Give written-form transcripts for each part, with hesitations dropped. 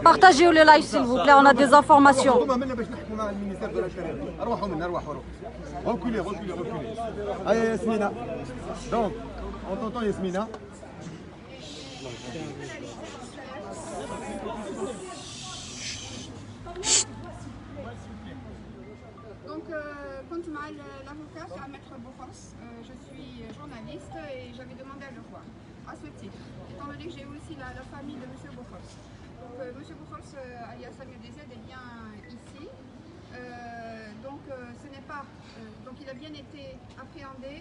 Partagez le live s'il vous plaît, on a des informations. Reculez, reculez, reculez. Allez Yasmina. Donc, on t'entend Yasmina. Donc, كنت مع l'avocat à Maître Bofors. Je suis journaliste et j'avais demandé à le voir à ce titre, étant donné que j'ai aussi la famille de M. Bofors. Donc, M. Bofors, alias Samir Dezed, est bien ici. Ce n'est pas. Donc, il a bien été appréhendé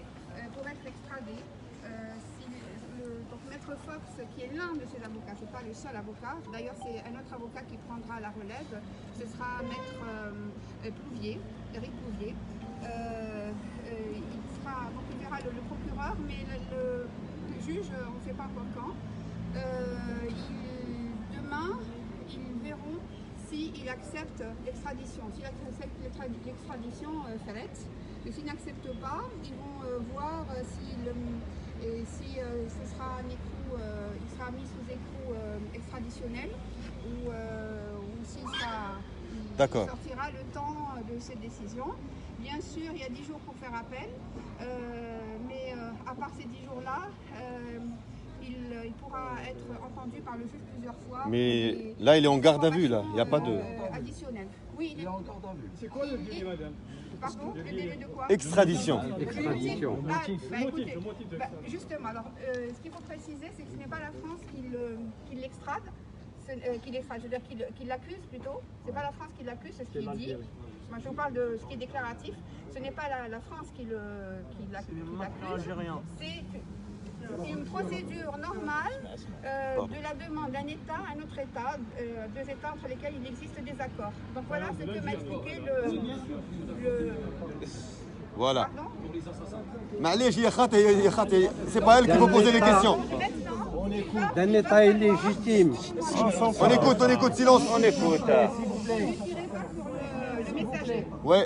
pour être extradé. Donc, Maître Fox, qui est l'un de ses avocats, ce n'est pas le seul avocat. D'ailleurs, c'est un autre avocat qui prendra la relève. Ce sera Maître Plouvier, Eric Plouvier. Il verra le procureur, mais le juge, on ne sait pas encore quand. Demain, ils verront s'il accepte l'extradition. S'il accepte l'extradition, Ferret. Et s'il n'accepte pas, ils vont voir si ce sera un écrou, il sera mis sous écrou extraditionnel ou s'il sortira le temps de cette décision. Bien sûr, il y a 10 jours pour faire appel, mais à part ces 10 jours-là, il pourra être entendu par le juge plusieurs fois. Mais là, il est en garde à vue, là. Il n'y a pas de... additionnel. Oui, il est en garde à vue. C'est quoi le délai, madame? Pardon, le délai de quoi? Extradition. Extradition. Justement, alors, ce qu'il faut préciser, c'est que ce n'est pas la France qui l'extrade, c'est-à-dire qu'il l'accuse plutôt. Ce n'est pas la France qui l'accuse, c'est ce qu'il dit. Moi, je vous parle de ce qui est déclaratif. Ce n'est pas la France qui l'accuse. C'est une procédure normale de la demande d'un État à un autre État, deux États entre lesquels il existe des accords. Donc voilà ce que m'a expliqué le... Voilà. C'est pas elle qui vous poser les questions. D'un État illégitime. On écoute, silence. On écoute. Ouais.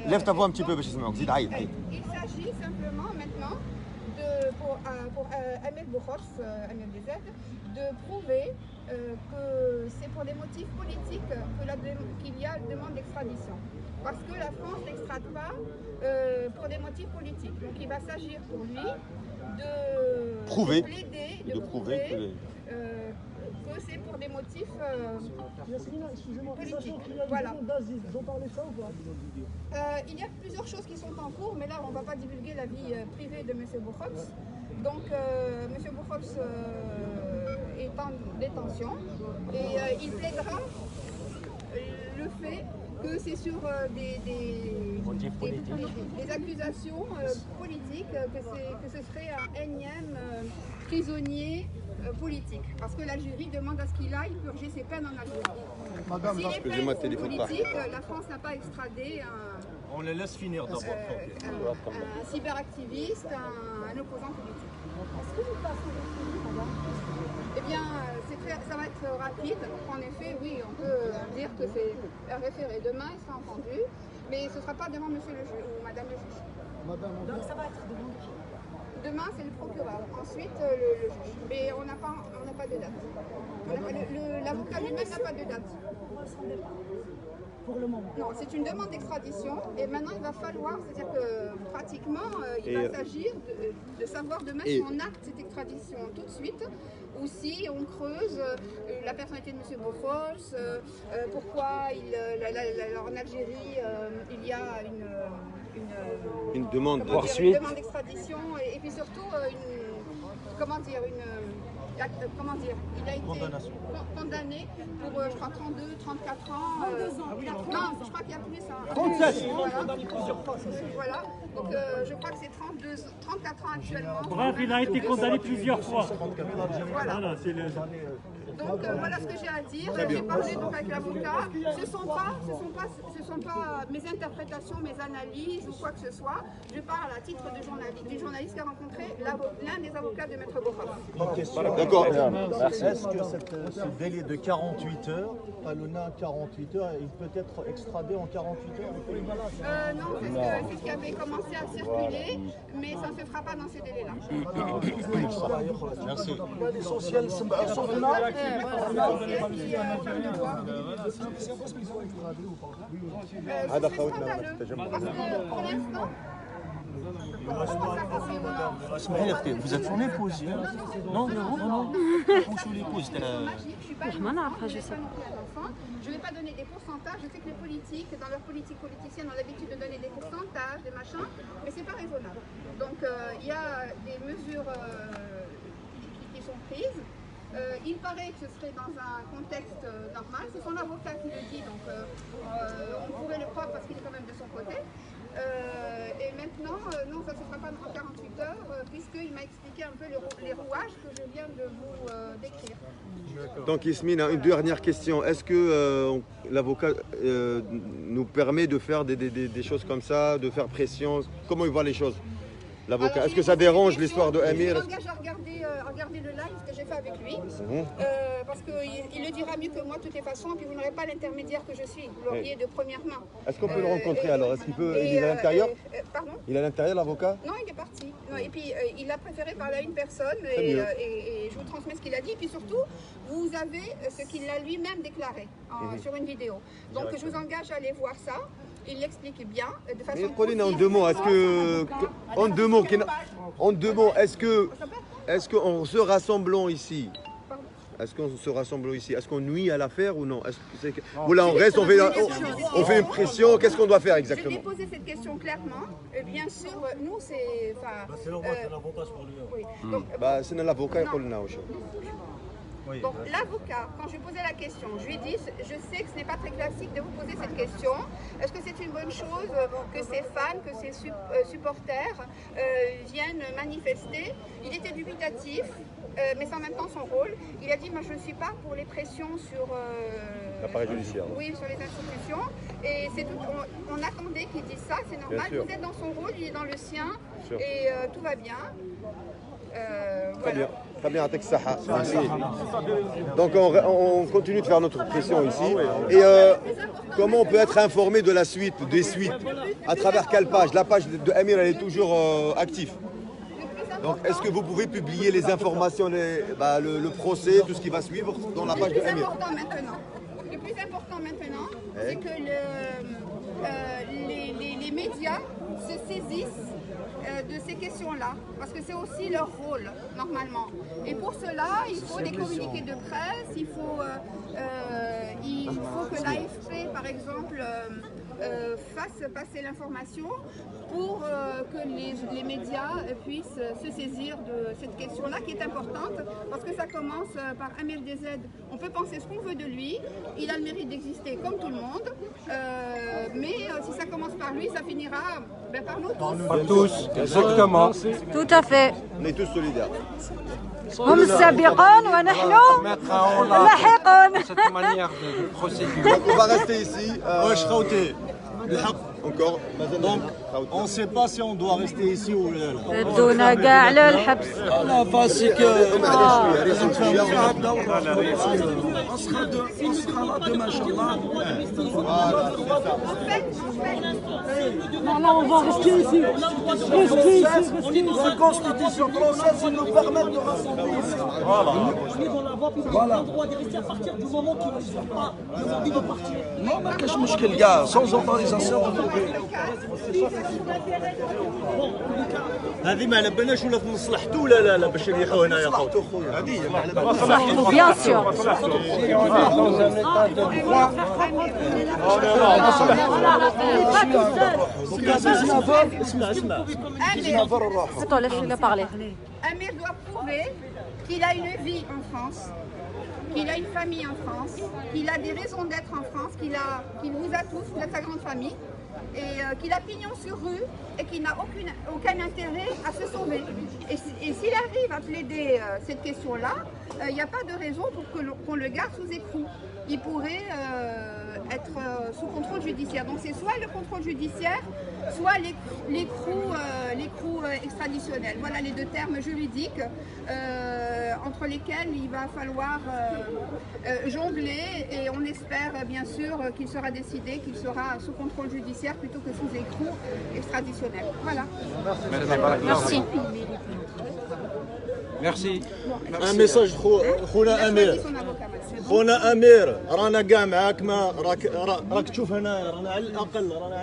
Lève ta voix un petit peu, Bachis Maroc. Il s'agit simplement maintenant pour Ahmed Bofors, Ahmed Dezed, de prouver que c'est pour des motifs politiques qu'il y a demande d'extradition. Parce que la France n'extrade pas pour des motifs politiques. Donc il va s'agir pour lui de prouver, plaider, de prouver que c'est pour des motifs politiques. Voilà. Il y a plusieurs choses qui sont en cours, mais là on ne va pas divulguer la vie privée de M. Bofors. Donc M. Bofors est en détention et il plaidera le fait que c'est sur des accusations politiques, que ce serait un énième prisonnier politique. Parce que l'Algérie demande à ce qu'il aille purger ses peines en Algérie. Si les peines sont politiques, la France n'a pas extradé on les laisse finir d'abord. Un cyberactiviste, un opposant politique. Est-ce que vous passez au madame? Eh bien, ça va être rapide. En effet, oui, on peut dire que c'est un référé. Demain, il sera entendu, mais ce ne sera pas devant monsieur le juge ou madame le juge. Donc ça va être devant qui? Demain, c'est le procureur. Ensuite, le juge. Mais on n'a pas de date. L'avocat lui-même n'a pas de date. Pour le moment. Non, c'est une demande d'extradition et maintenant il va falloir, c'est-à-dire que pratiquement il va s'agir de savoir demain si on acte cette extradition tout de suite ou si on creuse la personnalité de M. Bofors, pourquoi en Algérie il y a une demande d'extradition et puis surtout il a été condamné pour, je crois, 32, 34 ans. 32 ans. Non, je crois qu'il y a plus. 37. Voilà. Donc, je crois que c'est 34 ans actuellement. Bref, il a été condamné plusieurs fois. Voilà. Donc voilà ce que j'ai à dire. J'ai parlé donc avec l'avocat. Ce sont pas mes interprétations, mes analyses ou quoi que ce soit. Je parle à titre de journaliste, du journaliste qui a rencontré l'un des avocats de Maître Boraf. D'accord. Est-ce que ce délai de 48 heures, Palona 48 heures, il peut être extradé en 48 heures? Non, c'est ce qui avait commencé à circuler, mais ça ne se fera pas dans ces délais-là. Merci. L'essentiel, c'est vous êtes son épouse? Non, son épouse. Je ne vais pas donner des pourcentages. Je sais que les politiques, dans leur politique politicienne, ont l'habitude de donner des pourcentages, des machins, mais c'est pas raisonnable. Donc il y a des mesures qui sont prises. Il paraît que ce serait dans un contexte normal. C'est son avocat qui le dit, donc on pourrait le croire parce qu'il est quand même de son côté. Et maintenant, non, ça ne se fera pas en 48 heures, puisqu'il m'a expliqué un peu les rouages que je viens de vous décrire. Donc Yasmine, une dernière question. Est-ce que l'avocat nous permet de faire des choses comme ça, de faire pression? Comment il voit les choses, l'avocat? Est-ce que ça dérange l'histoire de Amir? Je m'engage à regarder le live que j'ai fait avec lui, parce qu'il le dira mieux que moi de toutes les façons, puis vous n'aurez pas l'intermédiaire que je suis, vous l'auriez de première main. Est-ce qu'on peut le rencontrer alors? Est-ce qu'il peut? Il est à l'intérieur? Pardon? Il est à l'intérieur, l'avocat? Non, il est parti. Non, et puis il a préféré parler à une personne, et je vous transmets ce qu'il a dit. Et puis surtout, vous avez ce qu'il a lui-même déclaré sur une vidéo. Donc je vous engage à aller voir ça. Il l'explique bien, de façon. Mais Pauline, en deux mots, est-ce qu'on se rassemblant ici? Est-ce qu'on se rassemble ici? Est-ce qu'on nuit à l'affaire ou non? Ou là on reste, on fait une pression, qu'est-ce qu'on doit faire exactement? Je vais poser cette question clairement. Bien sûr, nous c'est. C'est normal, c'est l'avantage pour lui. Oui. C'est l'avocat qui parle. Donc l'avocat, quand je lui posais la question, je lui ai dit, je sais que ce n'est pas très classique de vous poser cette question. Est-ce que c'est une bonne chose que ces fans, que ces supporters viennent manifester? Il était dubitatif, mais c'est en même temps son rôle. Il a dit, moi je ne suis pas pour les pressions sur l'appareil judiciaire. Oui, sur les institutions. Et c'est tout. On attendait qu'il dise ça, c'est normal. Vous êtes dans son rôle, il est dans le sien, et tout va bien. Très bien, merci. Donc on continue de faire notre pression ici. Et comment on peut être informé de la suite, des suites? À travers quelle page? La page de Amir, elle est toujours active. Donc est-ce que vous pouvez publier les informations, le procès, tout ce qui va suivre dans la page de Amir? Le plus important maintenant, c'est que les médias se saisissent de ces questions-là, parce que c'est aussi leur rôle, normalement. Et pour cela, il faut des communiqués de presse, il faut que l'AFP, par exemple, fasse passer l'information pour que les médias puissent se saisir de cette question-là, qui est importante, parce que ça commence par Amir DZ. On peut penser ce qu'on veut de lui, il a le mérite d'exister comme tout le monde, mais si ça commence par lui, ça finira par nous tous. Par tous, exactement. Tout à fait. On est tous solidaires. هم السابقون ونحن اللاحقون. Cette manière de procédure. Donc on va rester ici. Encore. Donc, on ne sait pas si on doit rester ici ou là. ادونا كاع للحبس. la base, c'est que on sera là demain, Inch'Allah. Non, on va rester ici. La Constitution française, elle nous permet de rassembler ici. Voilà. Le droit de rester à partir du moment qu'ils ne sont pas envie de partir. Non, mais qu'est-ce que le gars, sans autorisation, vous pouvez. هذه ما على بالناش ولا في مصلحته لا باش يريحوا هنا يا خويا. هذه ما على بالناش. Bien sûr. Attends, laisse-le parler. Amir doit prouver qu'il a une vie en France, qu'il a une famille en France, qu'il a des raisons d'être en France, qu'il vous a tous, vous êtes sa grande famille, et qu'il a pignon sur rue et qu'il n'a aucun intérêt à se sauver. Et s'il arrive à plaider cette question-là, il n'y a pas de raison pour qu'on le garde sous écrou. Il pourrait être sous contrôle judiciaire. Donc c'est soit le contrôle judiciaire, soit l'écrou extraditionnel. Voilà les deux termes juridiques entre lesquels il va falloir jongler, et on espère bien sûr qu'il sera décidé qu'il sera sous contrôle judiciaire plutôt que sous écrou extraditionnel. Voilà. Merci. Merci. ان ميساج خونا امير خونا امير رانا كاع معاك ما راك تشوف هنا رانا على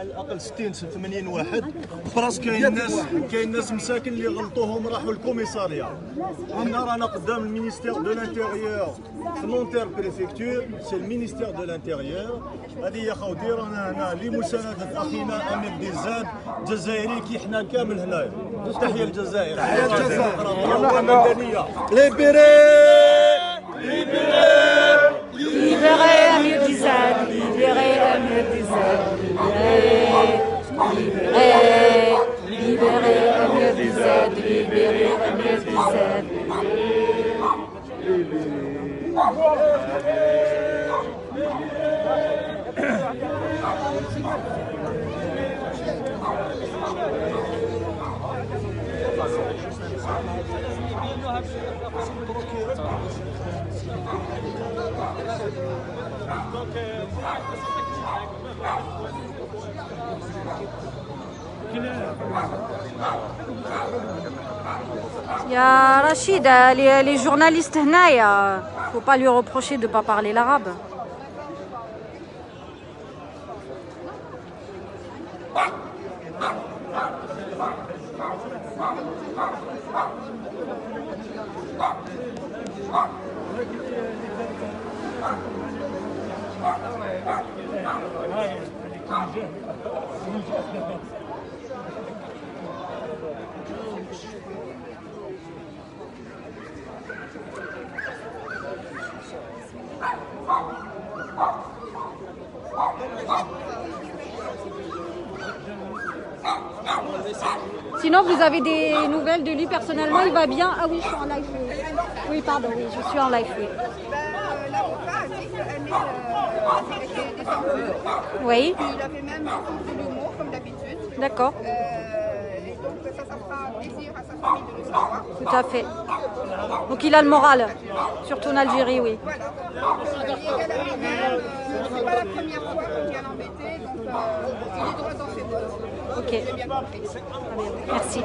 الاقل 60 80 واحد براس. كاين ناس مساكن اللي غلطوهم راحوا الكوميساريا. هنا رانا قدام المينيستير دو لانتيريور في نونتير بريفكتور، سي المينيستير دو لانتيريور. هذه يا خوتي رانا هنا لمسانده اخينا امير ديزاد الجزائري كي حنا كامل هنايا. تحيه للجزائر. تحيه للجزائر. ليبيري Libérez Amir Dizad, libérez Amir Dizad, libérez Amir Dizad, libérez Amir Dizad. Il y a Rachid, les journalistes هنايا, faut pas lui reprocher de ne pas parler l'arabe. Sinon, vous avez des nouvelles de lui personnellement? Il va bien? Ah oui, je suis en live. Oui, pardon, oui, je suis en live. Oui. L'avocat a dit qu'elle était détendue. Oui. Il avait même un sens de l'humour, comme d'habitude. D'accord. Et donc ça fera plaisir à sa famille de le savoir. Tout à fait. Donc il a le moral, surtout en Algérie, oui. Voilà. Donc, il est égal à lui-même. C'est pas la première fois qu'on vient l'embêter, donc il est droit dans ses bottes. Ok. J'ai bien compris. Très bien. Merci.